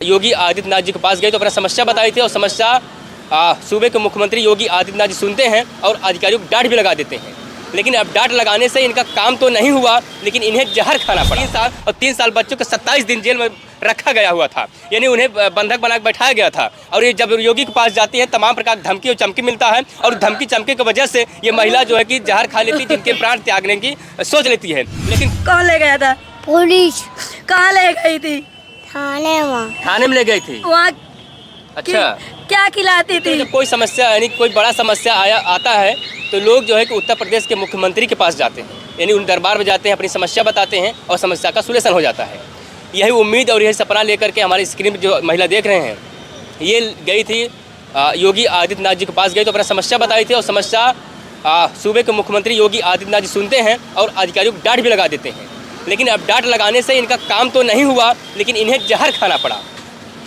योगी आदित्यनाथ जी के पास गए तो अपना समस्या बताई थी और समस्या सूबे के मुख्यमंत्री योगी आदित्यनाथ जी सुनते हैं और अधिकारियों को डांट भी लगा देते हैं। लेकिन अब डांट लगाने से इनका काम तो नहीं हुआ, लेकिन इन्हें जहर खाना पड़ा। 3 साल बच्चों को 27 दिन जेल में रखा गया हुआ था, यानी उन्हें बंधक बना बैठाया गया था। और ये जब योगी के पास जाती है तमाम प्रकार की धमकी और चमकी मिलता है, और धमकी चमकी की वजह से ये महिला जो है कि जहर खा लेती, जिनके प्राण त्यागने की सोच लेती है। लेकिन कौन ले गया था? पुलिस। कहाँ ले गई थी? थाने में ले गई थी। वहाँ अच्छा, क्या खिलाती थी? जब कोई समस्या यानी कोई बड़ा समस्या आता है तो लोग जो है कि उत्तर प्रदेश के मुख्यमंत्री के पास जाते हैं, यानी उन दरबार में जाते हैं, अपनी समस्या बताते हैं और समस्या का सुलेशन हो जाता है। यही उम्मीद और यही सपना लेकर के हमारे स्क्रीन पर जो महिला देख रहे हैं, ये गई थी योगी आदित्यनाथ जी के पास गई तो अपना समस्या बताई थी और समस्या सूबे के मुख्यमंत्री योगी आदित्यनाथ जी सुनते हैं और अधिकारियों को डांट भी लगा देते हैं। लेकिन अब डांट लगाने से इनका काम तो नहीं हुआ, लेकिन इन्हें जहर खाना पड़ा।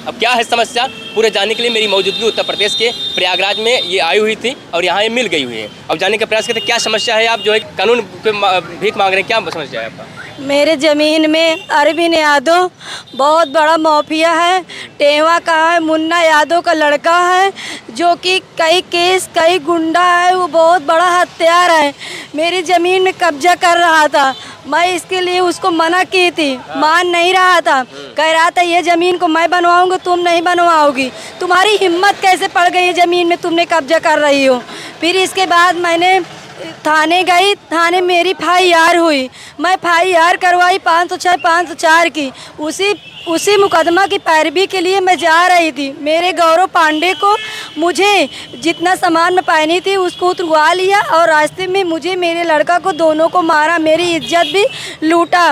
अब क्या है समस्या, पूरे जानने के लिए मेरी मौजूदगी उत्तर प्रदेश के प्रयागराज में ये आई हुई थी और यहाँ ये मिल गई हुई है। अब जानने का प्रयास करते क्या समस्या है। आप जो है कानून पे भीख मांग रहे हैं, क्या समस्या है आपका? मेरे ज़मीन में अरविंद यादव बहुत बड़ा माफिया है। टेवा का है, मुन्ना यादव का लड़का है, जो कि कई गुंडा है। वो बहुत बड़ा हत्यार है। मेरी ज़मीन में कब्जा कर रहा था। मैं इसके लिए उसको मना की थी, मान नहीं रहा था। कह रहा था ये ज़मीन को मैं बनवाऊंगा, तुम नहीं बनवाओगी। तुम्हारी हिम्मत कैसे पड़ गई है ज़मीन में तुमने कब्जा कर रही हो। फिर इसके बाद मैंने थाने गई, थाने मेरी FIR हुई। मैं FIR करवाई 506 504 की। उसी मुकदमा की पैरवी के लिए मैं जा रही थी। मेरे गौरव पांडे को मुझे जितना सामान मैं पहनी थी उसको उतरवा लिया और रास्ते में मुझे मेरे लड़का को दोनों को मारा, मेरी इज्जत भी लूटा।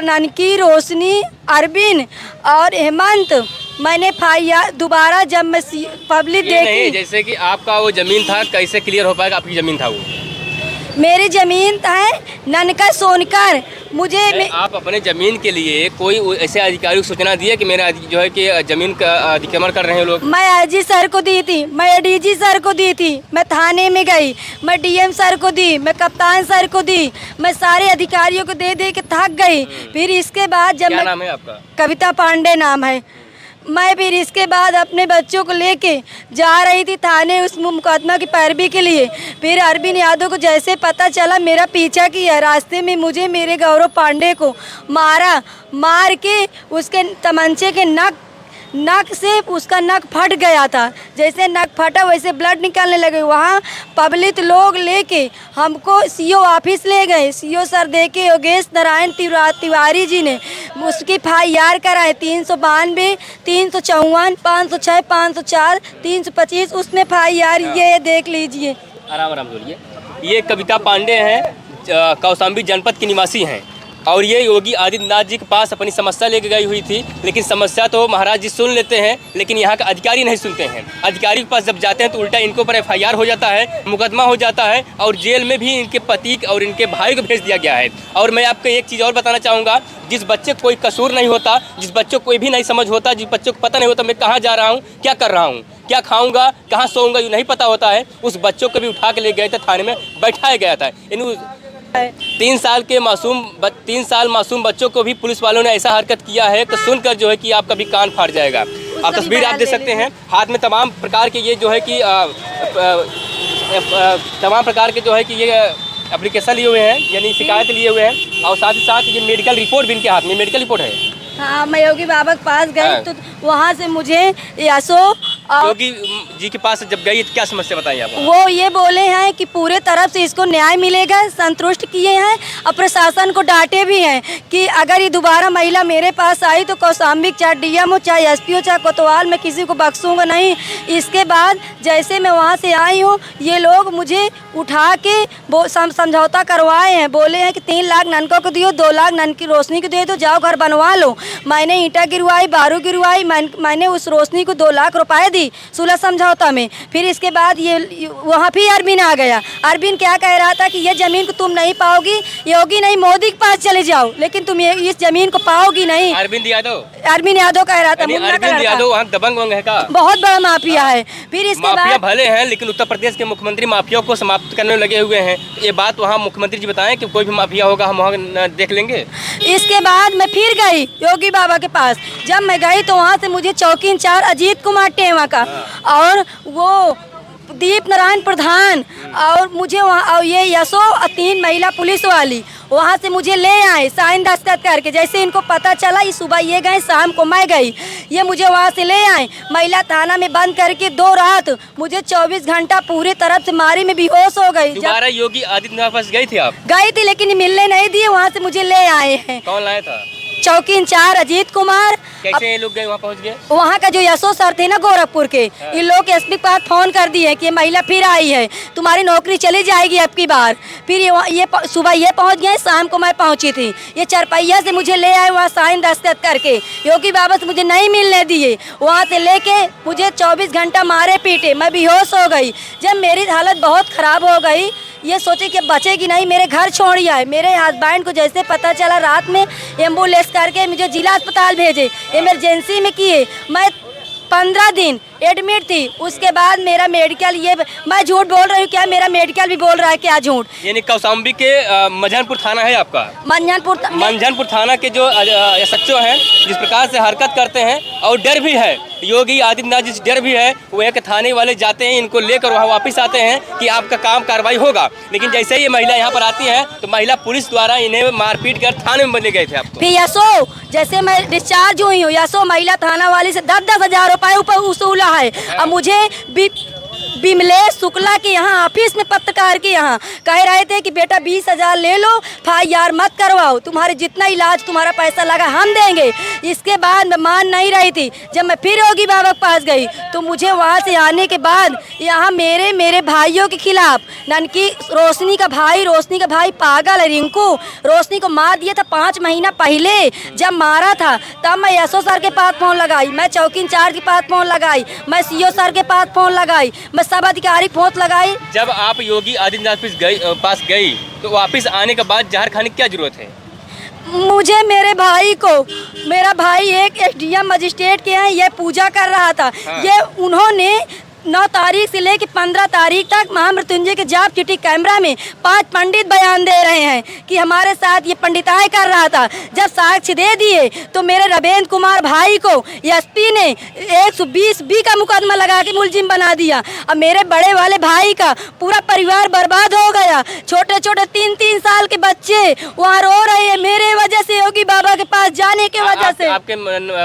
ननकी, रोशनी, अरविंद और हेमंत, मैंने FIR दोबारा जब मैं पब्लिक देखी। जैसे कि आपका वो ज़मीन था, कैसे क्लियर हो पाएगा आपकी ज़मीन था? वो मेरी ज़मीन है ननका सोनकर। मुझे आप अपने ज़मीन के लिए कोई ऐसे अधिकारी को सूचना दिए कि मेरा जो है कि ज़मीन का अतिक्रमण कर रहे हैं लोग? मैं IG सर को दी थी, मैं ADG सर को दी थी, मैं थाने में गई, मैं DM सर को दी, मैं कप्तान सर को दी, मैं सारे अधिकारियों को दे के थक गई। फिर इसके बाद जब क्या नाम है आपका? कविता पांडे नाम है। मैं फिर इसके बाद अपने बच्चों को लेके जा रही थी थाने उस मुकदमा की पैरवी के लिए। फिर अरविंद यादव को जैसे पता चला, मेरा पीछा किया। रास्ते में मुझे मेरे गौरव पांडे को मार के उसके तमंचे के नक से उसका नक फट गया था। जैसे नक फटा वैसे ब्लड निकलने लगे। वहाँ पब्लिक लोग लेके हमको CO ऑफिस ले गए। CO सर देके योगेश नारायण तिवारी जी ने उसकी FIR कराए 392, 354, 506, 504, 325। उसने FIR ये देख लीजिए। आराम बोलिए। ये कविता पांडे हैं, कौशाम्बी जनपद की निवासी हैं और ये योगी आदित्यनाथ जी के पास अपनी समस्या लेके गई हुई थी। लेकिन समस्या तो महाराज जी सुन लेते हैं, लेकिन यहाँ का अधिकारी नहीं सुनते हैं। अधिकारी के पास जब जाते हैं तो उल्टा इनके ऊपर FIR हो जाता है, मुकदमा हो जाता है और जेल में भी इनके पति और इनके भाई को भेज दिया गया है। और मैं आपको एक चीज़ और बताना चाहूँगा, जिस बच्चे को कोई कसूर नहीं होता, जिस बच्चे को कोई भी नहीं समझ होता, जिस बच्चे को पता नहीं होता मैं कहाँ जा रहा हूँ, क्या कर रहा हूँ, क्या खाऊंगा, कहाँ सोऊंगा, ये नहीं पता होता है, उस बच्चों को भी उठा के ले गए थे, थाने में बैठाया गया था। 3 साल मासूम बच्चों को भी पुलिस वालों ने ऐसा हरकत किया है तो सुनकर जो है कि आपका भी कान फाड़ जाएगा। आप तस्वीर आप देख सकते हैं, हाथ में तमाम प्रकार के ये जो है कि तमाम प्रकार के जो है कि ये एप्लीकेशन लिए हुए हैं, यानी शिकायत लिए हुए हैं और साथ ही साथ ये मेडिकल रिपोर्ट भी इनके हाथ में मेडिकल रिपोर्ट है। हाँ, मैं योगी बाबा के पास गई तो वहाँ से मुझे योगी जी के पास जब गई तो क्या समस्या बताई आप? वो ये बोले हैं कि पूरे तरफ से इसको न्याय मिलेगा, संतुष्ट किए हैं और प्रशासन को डांटे भी हैं कि अगर ये दोबारा महिला मेरे पास आई तो कौशाम्बी चाहे DM हो, चाहे SP हो, चाहे कोतवाल, मैं किसी को बख्शूंगा नहीं। इसके बाद जैसे मैं वहाँ से आई हूँ, ये लोग मुझे उठा के समझौता करवाए हैं। बोले हैं कि 3 लाख ननकों को दियो, 2 लाख ननकी रोशनी को दे दो, जाओ घर बनवा लो। मैंने ईंटा गिरवाई, बारू गिरवाई, मैंने उस रोशनी को 2 लाख रुपए दिए। थी सुलह समझौता में। फिर इसके बाद ये वहाँ भी अरविंद आ गया। अरविंद क्या कह रहा था कि ये ज़मीन को तुम नहीं पाओगी, योगी नहीं मोदी के पास चले जाओ, लेकिन तुम ये इस ज़मीन को पाओगी नहीं। अरविंद यादव कह रहा था। अरविंद यादव वहाँ दबंग वंग है का? बहुत बड़ा माफिया है। फिर इसके माफिया बाद भले हैं, लेकिन उत्तर प्रदेश के मुख्यमंत्री माफिया को समाप्त करने में लगे हुए हैं। ये बात वहाँ मुख्यमंत्री जी बताएं कि कोई भी माफिया होगा हम वहाँ देख लेंगे। इसके बाद मैं फिर गई योगी बाबा के पास। जब मैं गई तो वहाँ से मुझे चौकी इंचार्ज अजीत कुमार टेवा का और वो दीप नारायण प्रधान और मुझे वहाँ और ये यशो 3 महिला पुलिस वाली वहाँ से मुझे ले आए साइन दस्तखत करके। जैसे इनको पता चला, ये सुबह ये गए, शाम को मैं गई, ये मुझे वहाँ से ले आए महिला थाना में बंद करके। 2 रात मुझे 24 घंटा पूरी तरह से मारी में बेहोश हो गई। दोबारा योगी आदित्यनाथ के पास गई थी आप? गई थी, लेकिन मिलने नहीं दिए, वहाँ से मुझे ले आए हैं। कौन लाया था? चौकी इंचार्ज अजीत कुमार। कैसे ये लोग गए वहाँ पहुँच गए? वहाँ का जो यशो सर थे ना गोरखपुर के, इन लोग एसपी के पास फोन कर दिए कि ये महिला फिर आई है, तुम्हारी नौकरी चली जाएगी अब की बार। फिर ये सुबह ये पहुँच गए, शाम को मैं पहुँची थी। ये चरपैया से मुझे ले आए वहाँ साइन दस्तखत करके। योगी बाबा से मुझे नहीं मिलने दिए, वहाँ से लेके मुझे 24 घंटा मारे पीटे, मैं बेहोश हो गई। जब मेरी हालत बहुत ख़राब हो गई, ये सोचे कि बचेगी नहीं, मेरे घर छोड़ आए। मेरे हस्बैंड को जैसे पता चला, रात में एम्बुलेंस करके मुझे जिला अस्पताल भेजे, इमरजेंसी में किए। मैं 15 दिन एडमिट थी। उसके बाद मेरा मेडिकल, ये मैं झूठ बोल रही हूँ क्या? मेरा मेडिकल भी बोल रहा है क्या झूठ? यानी कौशाम्बी के मंझनपुर थाना है आपका? मंझनपुर थाना के जो एसएचओ हैं, जिस प्रकार से हरकत करते हैं और डर भी है, योगी आदित्यनाथ जिस डर भी है, वो एक थाने वाले जाते हैं, इनको लेकर वहाँ वापस आते हैं कि आपका काम कार्रवाई होगा। लेकिन जैसे ही ये महिला यहाँ पर आती है तो महिला पुलिस द्वारा इन्हें मारपीट कर थाने में ले गए थे आपको। फिर यशो, जैसे मैं डिस्चार्ज हुई हूँ, यशो महिला थाना वाली से 10-10 हज़ार रुपये ऊपर वसूला है। अब मुझे बिमलेश शुक्ला के यहाँ ऑफिस में पत्रकार के यहाँ कह रहे थे कि बेटा 20,000 ले लो, FIR मत करवाओ, तुम्हारे जितना इलाज तुम्हारा पैसा लगा हम देंगे। इसके बाद मैं मान नहीं रही थी। जब मैं फिर योगी बाबा के पास गई तो मुझे वहाँ से आने के बाद यहाँ मेरे भाइयों के खिलाफ, ननकी रोशनी का भाई पागल है, रिंकू रोशनी को मार दिया था 5 महीना पहले। जब मारा था तब मैं यशो सर के पास फ़ोन लगाई, मैं चौकी इंचार्ज के पास फ़ोन लगाई, मैं CO सर के पास फ़ोन लगाई, मैं सब अधिकारी फोन लगाई। जब आप योगी आदित्यनाथ पास गई तो वापस आने के बाद जहर खाने की क्या जरूरत है? मुझे मेरा भाई एक SDM मजिस्ट्रेट के हैं, ये पूजा कर रहा था। हाँ। ये उन्होंने 9 तारीख से लेकर 15 तारीख तक महामृत्युंजय के जाप चिट्ठी कैमरा में 5 पंडित बयान दे रहे हैं कि हमारे साथ ये पंडिताई कर रहा था। जब साक्ष्य दे दिए तो मेरे रवेंद्र कुमार भाई को एसपी ने 120B का मुकदमा लगा के मुलजिम बना दिया। अब मेरे बड़े वाले भाई का पूरा परिवार बर्बाद हो गया। छोटे छोटे 3-3 साल के बच्चे वहाँ रो रहे हैं मेरे वजह से, योगी बाबा के पास जाने के वजह से। आपके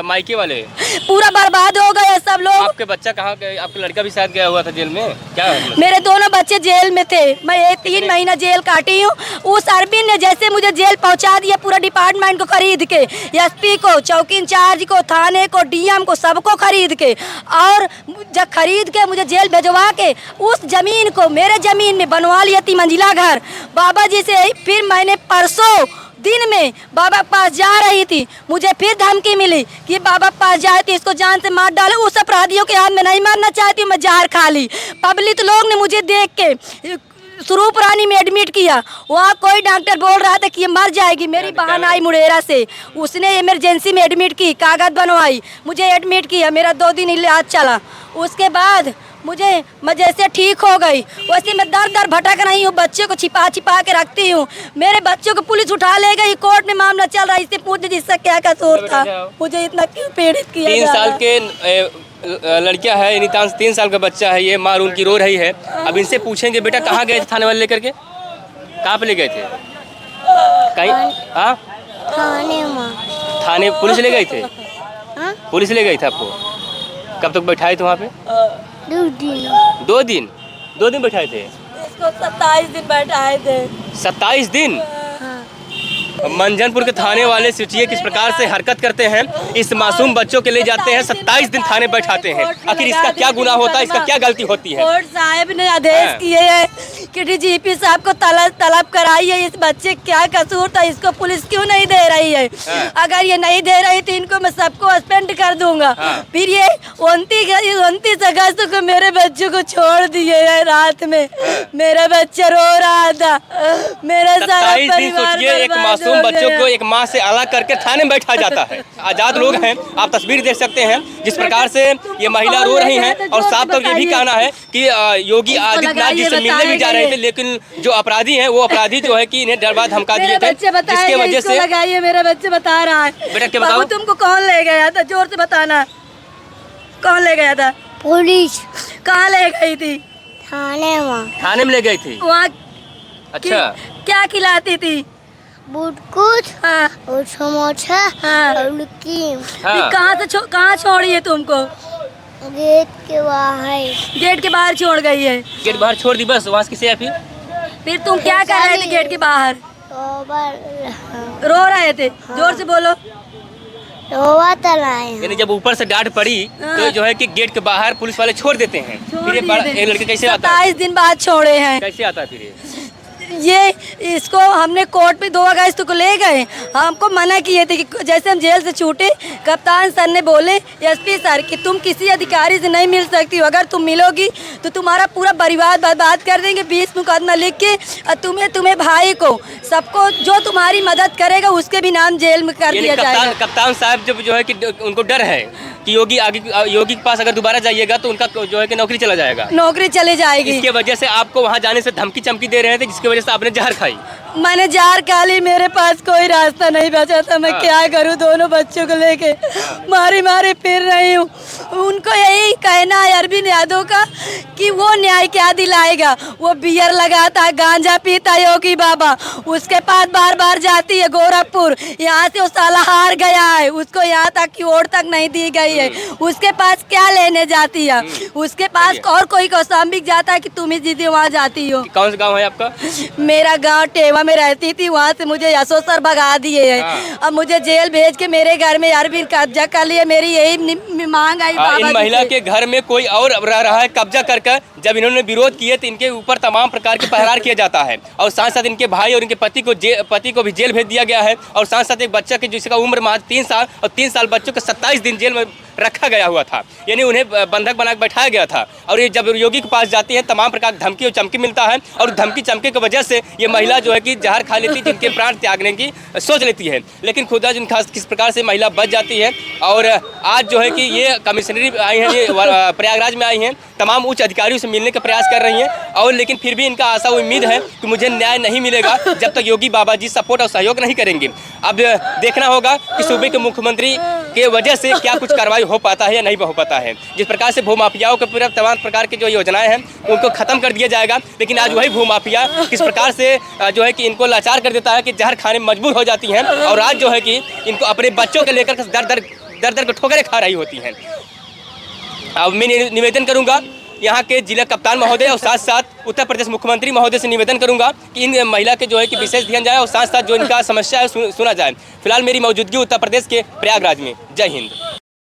मायके वाले पूरा बर्बाद हो गए सब लोग। आपके बच्चा कहाँ गए? आपका लड़का भी साथ गया हुआ था जेल में क्या? मेरे दोनों बच्चे जेल में थे। मैं 3 महीना जेल काटी हूँ। उस अरविंद ने जैसे मुझे जेल पहुँचा दिया, पूरा डिपार्टमेंट को खरीद के, एसपी को, चौकी इंचार्ज को, थाने को, DM को, सबको खरीद के, और जब खरीद के मुझे जेल भिजवा के उस जमीन को मेरे जमीन में बनवा लिया 3 मंजिला घर। बाबा जी से फिर मैंने परसों दिन में बाबा के पास जा रही थी, मुझे फिर धमकी मिली कि बाबा के पास जाए थी, इसको जान से मार डालो। उस अपराधियों के हाथ में नहीं मारना चाहती हूँ, मैं जहर खा ली। पब्लिक लोग ने मुझे देख के स्वरूप रानी में एडमिट किया। वहाँ कोई डॉक्टर बोल रहा था कि ये मर जाएगी। मेरी बहन आई मुड़ेरा से, उसने इमरजेंसी में एडमिट की, कागज बनवाई, मुझे एडमिट किया। मेरा 2 दिन इलाज चला। उसके बाद मैं जैसे ठीक हो गई वैसे मैं दर भटक रही हूँ, बच्चे को छिपा के रखती हूँ। मेरे बच्चों को पुलिस उठा ले गई, कोर्ट में मामला चल रहा है। इससे पूछे जिसका क्या कसूर था, मुझे इतना क्यों पीड़ित किया? 3 साल के लड़किया है, यानी 3 साल का बच्चा है, ये माँ उनकी रो रही है। अब इनसे पूछेंगे बेटा कहाँ गए थे थाने वाले लेकर के? कहाँ पे ले गए थे? कहीं थाने पुलिस ले गए थे? पुलिस ले गई थे आपको? कब तक बैठाए थे वहाँ पे? 2 दिन 2 दिन बैठाए थे? इसको 27 दिन बैठाए थे। 27 दिन? हाँ। मंझनपुर के थाने वाले सोचिए किस प्रकार से हरकत करते हैं। इस मासूम बच्चों के ले जाते हैं, 27 दिन थाने बैठाते हैं। आखिर इसका क्या गुनाह होता है, इसका क्या गलती होती है? कोर्ट साहब ने आदेश किए हैं कि डीजीपी साहब को तलब कराई है। इस बच्चे क्या कसूर था, इसको पुलिस क्यों नहीं दे रही है? अगर ये नहीं दे रही तो इनको मैं सबको सस्पेंड कर दूंगा। फिर ये 29 अगस्त को मेरे बच्चों को छोड़ दिए है रात में। मेरा बच्चा रो रहा था, मेरा सारा परिवार एक मासूम बच्चों को एक माँ से अलग करके थाने में बैठा जाता है। आजाद लोग हैं, आप तस्वीर देख सकते हैं जिस प्रकार से ये महिला रो रही हैं। और साफ तौर ये भी कहना है कि योगी आदित्यनाथ जी से मिलने भी जा रहे थे, लेकिन जो अपराधी हैं वो अपराधी जो है कि इन्हें डरवा धमका दिए थे, जिसकी वजह से लगाइए। मेरा बच्चा बता रहा है। बेटा क्या बताओ, तुमको कौन ले गया था? जोर से बताना, कौन ले गया था? पुलिस। कहाँ ले गई थी? थाने में ले गई थी। वहाँ अच्छा, क्या खिलाती थी? बुटकुट हाँ और समोसा हाँ। और नमकीन। हाँ। कहाँ छोड़ी है तुमको? गेट के बाहर। गेट के बाहर छोड़ गई है। गेट बाहर छोड़ दी बस, वहाँ से किसे? फिर तुम क्या कर रहे थे गेट के बाहर? रो रहे थे। जोर से बोलो। यानी जब ऊपर से डांट पड़ी तो जो है कि गेट के बाहर पुलिस वाले छोड़ देते हैं। फिर ये लड़के कैसे आता है? 27 दिन बाद छोड़े हैं। कैसे आता है फिर ये इसको हमने कोर्ट पे 2 अगस्त को ले गए। हमको मना किए थे कि जैसे हम जेल से छूटे, कप्तान सर ने बोले एसपी सर कि तुम किसी अधिकारी से नहीं मिल सकती हो, अगर तुम मिलोगी तो तुम्हारा पूरा परिवार बर्बाद कर देंगे। 20 मुकदमा लिख के और तुम्हें भाई को सबको जो तुम्हारी मदद करेगा उसके भी नाम जेल में कर दिया जाएगा। कप्तान साहब जब जो है कि उनको डर है कि योगी के पास अगर दोबारा जाइएगा तो उनका जो है कि नौकरी चला जाएगा, नौकरी चली जाएगी। इसके वजह से आपको वहाँ जाने से धमकी चमकी दे रहे थे, जिसकी वजह से आपने जहर खाई। मैंने जार खा ली, मेरे पास कोई रास्ता नहीं बचा था। मैं क्या करूं? दोनों बच्चों को लेके मारी फिर रही हूँ। उनको यही कहना है अरविंद यादव का कि वो न्याय क्या दिलाएगा। वो बियर लगाता है, गांजा पीता है योगी बाबा, उसके पास बार जाती है गोरखपुर। यहाँ से वो साला हार गया है, उसको यहाँ तक की वोट तक नहीं दी गई है। उसके पास क्या लेने जाती है? उसके पास और कोई कौशाम्बी जाता है कि तुम ही दीदी वहाँ जाती हो। कौन सा गाँव है आपका? मेरा गांव टेवा में रहती थी, वहाँ से मुझे यशो सर भगा दिए हैं। अब मुझे जेल भेज के मेरे घर में अरविंद कब्जा कर लिया। मेरी यही मांग आई बाबा इन महिला के घर में कोई और रह रहा है कब्जा कर। जब इन्होंने विरोध किए तो इनके ऊपर तमाम प्रकार के पहरार किया जाता है और साथ साथ इनके भाई और इनके पति को भी जेल भेज दिया गया है। और साथ साथ एक बच्चा की जिसका उम्र महज 3 साल और 3 साल बच्चों को 27 दिन जेल में रखा गया हुआ था, यानी उन्हें बंधक बना बैठाया गया था। और ये जब योगी के पास जाती है तमाम प्रकार की धमकी और चमकी मिलता है, और धमकी चमके की वजह से ये महिला जो है कि जहर खा लेती है, जिनके प्राण त्यागने की सोच लेती है। लेकिन खुदा जिन खास किस प्रकार से महिला बच जाती है। और आज जो है कि ये कमिश्नरी आई हैं, ये प्रयागराज में आई हैं, तमाम उच्च अधिकारियों से मिलने का प्रयास कर रही हैं। और लेकिन फिर भी इनका आशा उम्मीद है कि मुझे न्याय नहीं मिलेगा जब तक योगी बाबा जी सपोर्ट और सहयोग नहीं करेंगे। अब देखना होगा कि सूबे के मुख्यमंत्री के वजह से क्या कुछ कार्रवाई हो पाता है या नहीं हो पाता है। जिस प्रकार से भूमाफियाओं के पूरा तमाम प्रकार की जो योजनाएं हैं उनको खत्म कर दिया जाएगा, लेकिन आज वही भूमाफिया किस प्रकार से जो है कि इनको लाचार कर देता है कि जहर खाने में मजबूर हो जाती हैं। और आज जो है कि इनको अपने बच्चों को लेकर दर को ठोकरें खा रही होती हैं। अब मैं निवेदन करूंगा यहाँ के जिला कप्तान महोदय और साथ साथ उत्तर प्रदेश मुख्यमंत्री महोदय से निवेदन करूंगा कि इन महिला के जो है कि विशेष ध्यान जाए और साथ साथ जो इनका समस्या है सुना जाए। फिलहाल मेरी मौजूदगी उत्तर प्रदेश के प्रयागराज में। जय हिंद।